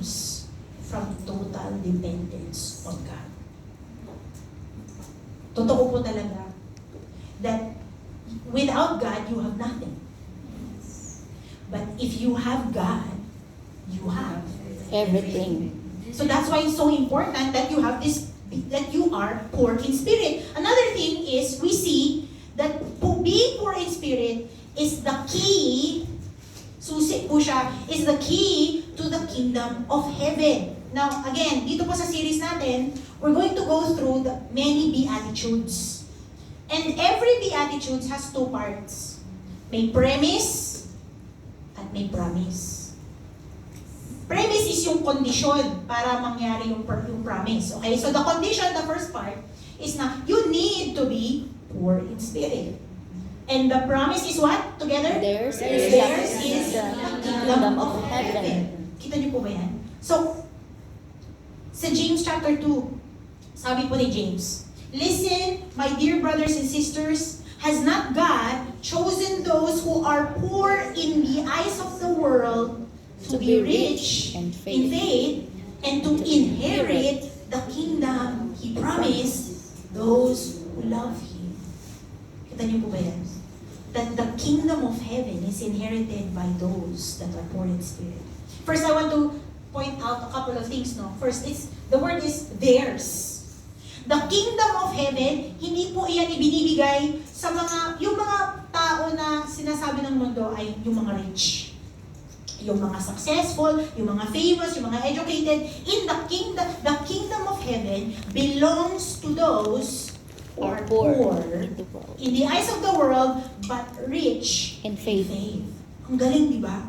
comes from total dependence on God. Totoo po talaga that without God, you have nothing. But if you have God, you have Everything. So that's why it's so important that you have this, that you are poor in spirit. Another thing is, we see that being poor in spirit is the key, susi po siya, is the key to the kingdom of heaven. Now, again, dito po sa series natin, we're going to go through the many Beatitudes. And every Beatitudes has two parts. May premise at may promise. Premise is yung kondisyon para mangyari yung promise. Okay? So the condition, the first part, is na you need to be poor in spirit. And the promise is what? Together? Theirs is the the kingdom of heaven. Kita niyo po ba yan? So, sa James chapter 2, sabi po ni James, listen, my dear brothers and sisters, has not God chosen those who are poor in the eyes of the world to be rich in faith and to inherit the kingdom He promised those who love Him. Kita niyo po ba yan? That the kingdom of heaven is inherited by those that are poor in spirit. First, I want to point out a couple of things. No? First, the word is theirs. The kingdom of heaven, hindi po iyan ibinibigay sa yung mga tao na sinasabi ng mundo ay yung mga rich. Yung mga successful, yung mga famous, yung mga educated. In the kingdom of heaven belongs to those who are poor in the eyes of the world, but rich in faith. Ang galing, di ba?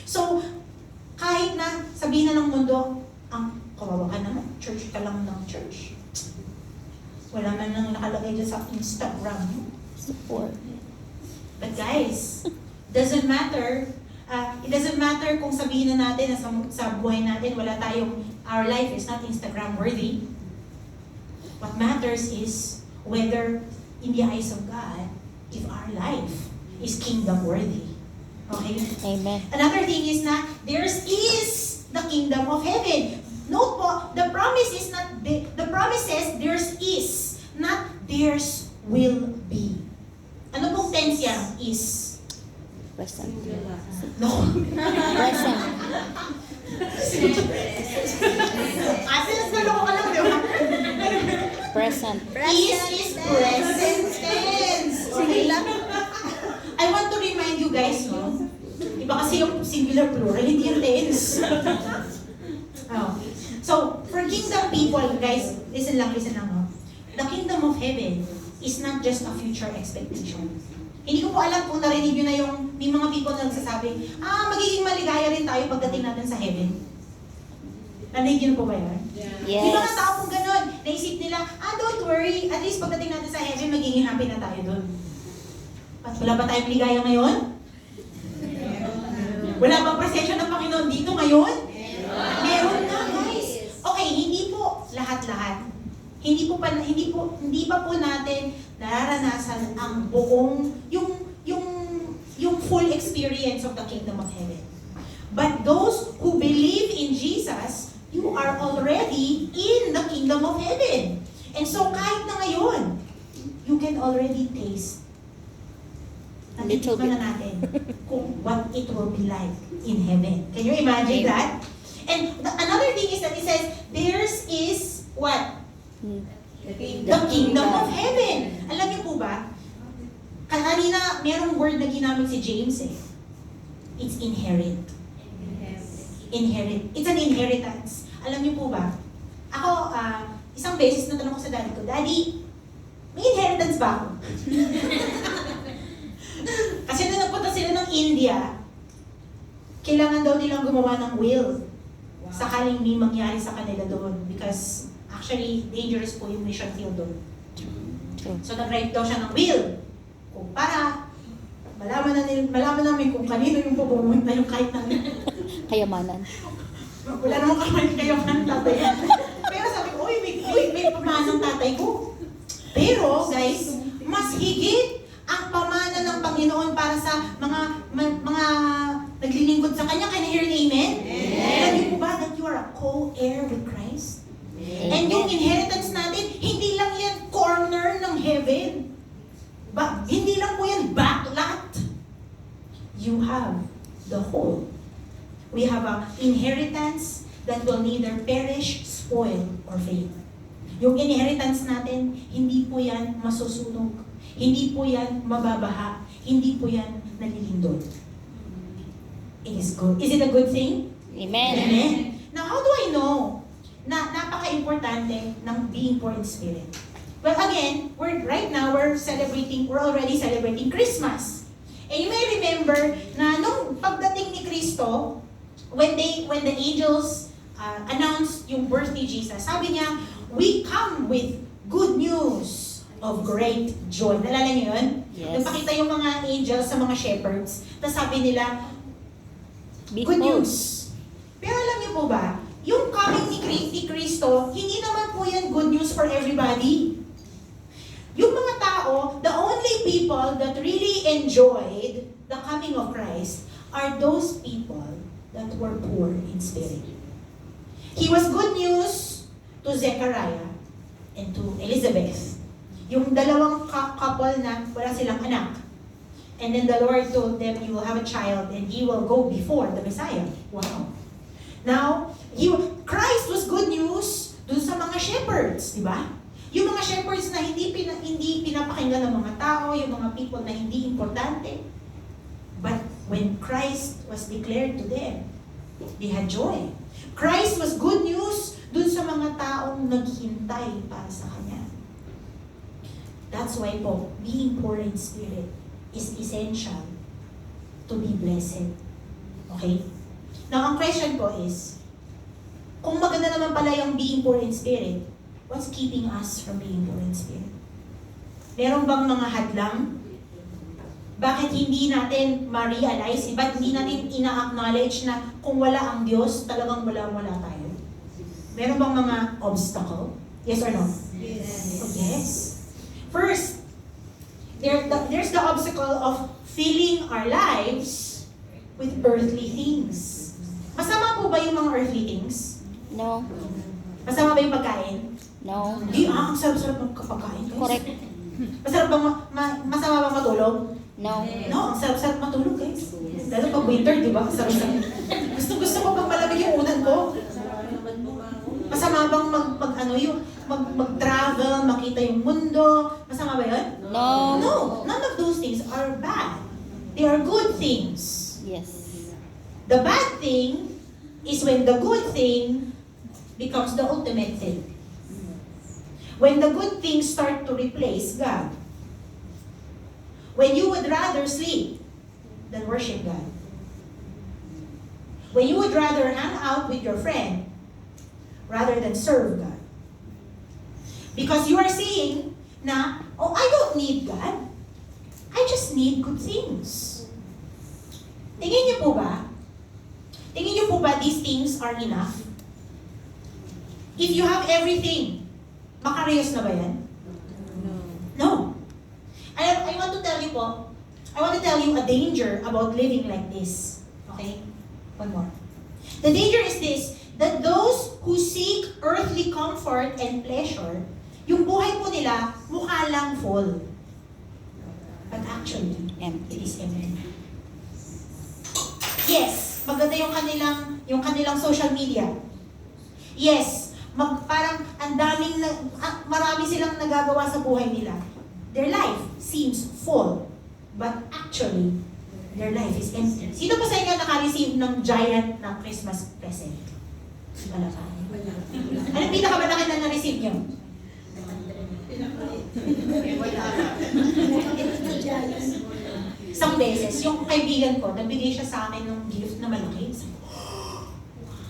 So, kahit na sabihin na ng mundo, ang kawawa ka naman, church ka lang ng church. Wala man lang nakalagay dyan sa Instagram. Support. But guys, doesn't matter. It doesn't matter kung sabihin na natin na sa buhay natin, our life is not Instagram worthy. What matters is whether in the eyes of God, if our life is kingdom worthy. Okay? Amen. Another thing is na theirs is the kingdom of heaven. Note po, the promise says theirs is, not theirs will be. Ano pong tense yan? Is. Present. No. Present. As naloko ka lang, di ba? Present. Is present tense. Okay? I want to remind you guys, no? Iba kasi yung singular plural, hindi yung tense. Oh. So, for kingdom people, guys, listen lang, no? The kingdom of heaven is not just a future expectation. Hindi ko po alam kung narinig nyo na may mga people na nagsasabi, magiging maligaya rin tayo pagdating natin sa heaven. Narinig nyo po ba yan? Yes. May mga tao pong ganun. Naisip nila, don't worry, at least pagdating natin sa heaven, magiging happy na tayo doon. At wala ba tayong ligaya ngayon? Wala bang presensya ng Panginoon dito ngayon? Meron na, guys. Okay, hindi po lahat-lahat. Hindi pa po natin nararanasan ang buong, yung full experience of the kingdom of heaven. But those who believe in Jesus, you are already in the kingdom of heaven. And so kahit na ngayon, you can already taste. Natitikman na natin kung what it will be like in heaven. Can you imagine that? And another thing is that it says, theirs is what? The kingdom of heaven. Alam niyo po ba? Kanina, merong word na ginamit si James eh. It's inherit. Inherit. It's an inheritance. Alam niyo po ba? Ako, isang beses natanong ko sa daddy ko, Daddy, may inheritance ba ako? Kasi nung nagpunta sila ng India, kailangan daw nilang gumawa ng will. Sakaling may mangyari sa kanila doon. Because actually, dangerous po yung mission field doon. So nag-write daw siya ng will. Kung para malaman namin kung kanino yung pupunta yung kahit na Kayamanan. wala namang kayamanan tatay. Pero sabi ko, may pamana ng tatay ko. Pero guys, mas higit ang pamana ng Panginoon para sa mga naglilingkod sa Kanya. Can you hear an amen? Amen. Alam niyo po ba that you are a are co-heir with Christ. And yung inheritance natin, hindi lang yan corner ng heaven. Hindi lang po yan backlot. You have the whole. We have an inheritance that will neither perish, spoil, or fade. Yung inheritance natin, hindi po yan masusunog. Hindi po yan mababaha. Hindi po yan nalilindol. It is good. Is it a good thing? Amen. Amen. Now, how do I know na napaka-importante ng being poor in spirit? Well, again, right now, we're already celebrating Christmas. And you may remember na nung pagdating ni Kristo, when the angels announced yung birth ni Jesus, sabi niya, we come with good news of great joy. Nalala niyo yun? Yes. Nagpakita yung mga angels sa mga shepherds, tapos sabi nila, good Behold. news. Pero alam niyo po ba, yung coming ni Kristo, hindi naman po yan good news for everybody. Yung mga tao, the only people that really enjoyed the coming of Christ are those people that were poor in spirit. He was good news to Zechariah and to Elizabeth. Yung dalawang couple na wala silang anak. And then the Lord told them, you will have a child and he will go before the Messiah. Wow. Now, Christ was good news dun sa mga shepherds, di ba? Yung mga shepherds na hindi pinapakinggan ng mga tao, yung mga people na hindi importante. But when Christ was declared to them, they had joy. Christ was good news dun sa mga taong naghintay para sa Kanya. That's why po, being poor in spirit is essential to be blessed. Okay? Now, ang question ko is, kung maganda naman pala yung being poor in spirit, what's keeping us from being poor in spirit? Meron bang mga hadlang? Bakit hindi natin ma-realize, ba't hindi natin ina-acknowledge na kung wala ang Diyos, talagang wala tayo? Meron bang mga obstacle? Yes or no? Yes. Oh, yes. First, there's the obstacle of filling our lives with earthly things. Masama po ba yung mga earthly things? No. Masama ba yung pagkain? No. Hindi ang sarap-sarap ng pagkain, guys. Correct. Masarap bang masama bang matulog? No. No, ang sarap-sarap matulog, guys. Lalo pag winter, di ba? Sarap-sarap. Gusto ko pag malamig yung unan ko. Masama bang mag-travel, makita yung mundo? Masama ba yun? No. No, none of those things are bad. They are good things. Yes. The bad thing is when the good thing becomes the ultimate thing. When the good things start to replace God. When you would rather sleep than worship God. When you would rather hang out with your friend rather than serve God. Because you are saying na, oh, I don't need God. I just need good things. Tingin niyo po ba? Tingin niyo po ba these things are enough? If you have everything, makarehos na ba yan? No. I want to tell you po, I want to tell you a danger about living like this. Okay? One more. The danger is this, that those who seek earthly comfort and pleasure, yung buhay po nila, mukha lang full. But actually, Empty. it is empty. Yes, maganda yung kanilang social media. Yes, parang ang daming marami silang nagagawa sa buhay nila. Their life seems full, but actually, their life is empty. Sino pa sa inyo naka-receive ng giant na Christmas present? Wala pa. Anong pinakamalaki na na-receive nyo? Isang beses, yung kaibigan ko, nagbigay siya sa akin ng gift na malaki.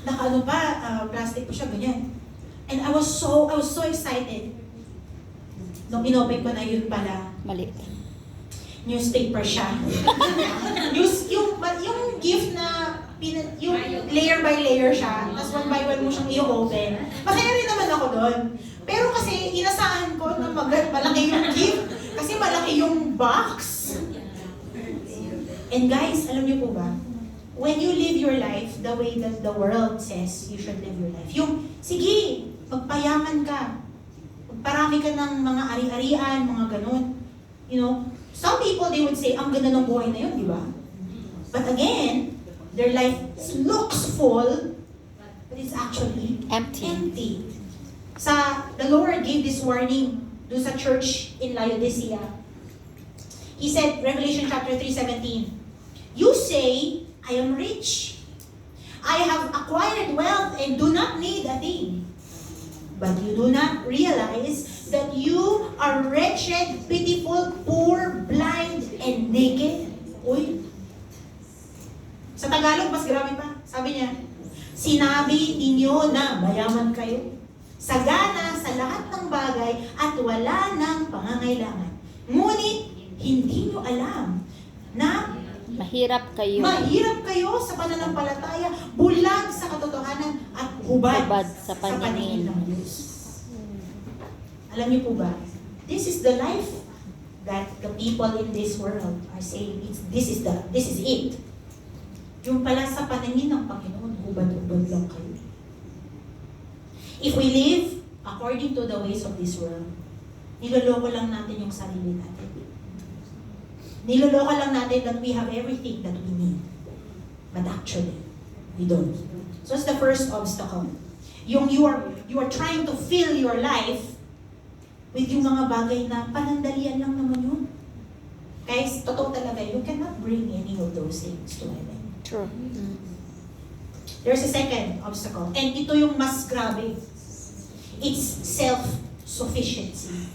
Naka-ano pa, plastic pa siya, ganyan. And I was so excited. Nung inopen ko na yun pala, Mali. newspaper siya. yung gift na, yung layer by layer siya, tapos one by one mo siyang i-open. Masaya rin naman ako doon. Pero kasi, inasahan ko na malaki yung gift, kasi malaki yung box. And guys, alam niyo po ba, when you live your life the way that the world says you should live your life. Yung, sige, magpayaman ka. Magparami ka ng mga ari-arian, mga ganun. You know, some people, they would say, ang ganda ng buhay na yun, di ba? But again, their life looks full, but it's actually empty. The Lord gave this warning do sa church in Laodicea. He said, Revelation chapter 3:17, you say, I am rich. I have acquired wealth and do not need a thing. But you do not realize that you are wretched, pitiful, poor, blind, and naked. Uy. Sa Tagalog, mas grabe pa. Sabi niya, sinabi ninyo na mayaman kayo, sagana sa lahat ng bagay at wala ng pangangailangan. Ngunit, hindi nyo alam na Mahirap kayo. mahirap kayo sa pananampalataya, bulag sa katotohanan, at hubad Sa paningin. ng Diyos. Alam niyo po ba, this is the life that the people in this world are saying, this is it. Yung pala sa paningin ng Panginoon, hubad-hubad lang kayo. If we live according to the ways of this world, niloloko lang natin yung sarili natin. Niloloko lang natin that we have everything that we need. But actually, we don't. So it's the first obstacle. Yung you are trying to fill your life with yung mga bagay na panandalian lang naman yun. Guys, totoo talaga, you cannot bring any of those things to heaven. True. There's a second obstacle. And ito yung mas grabe. It's self-sufficiency.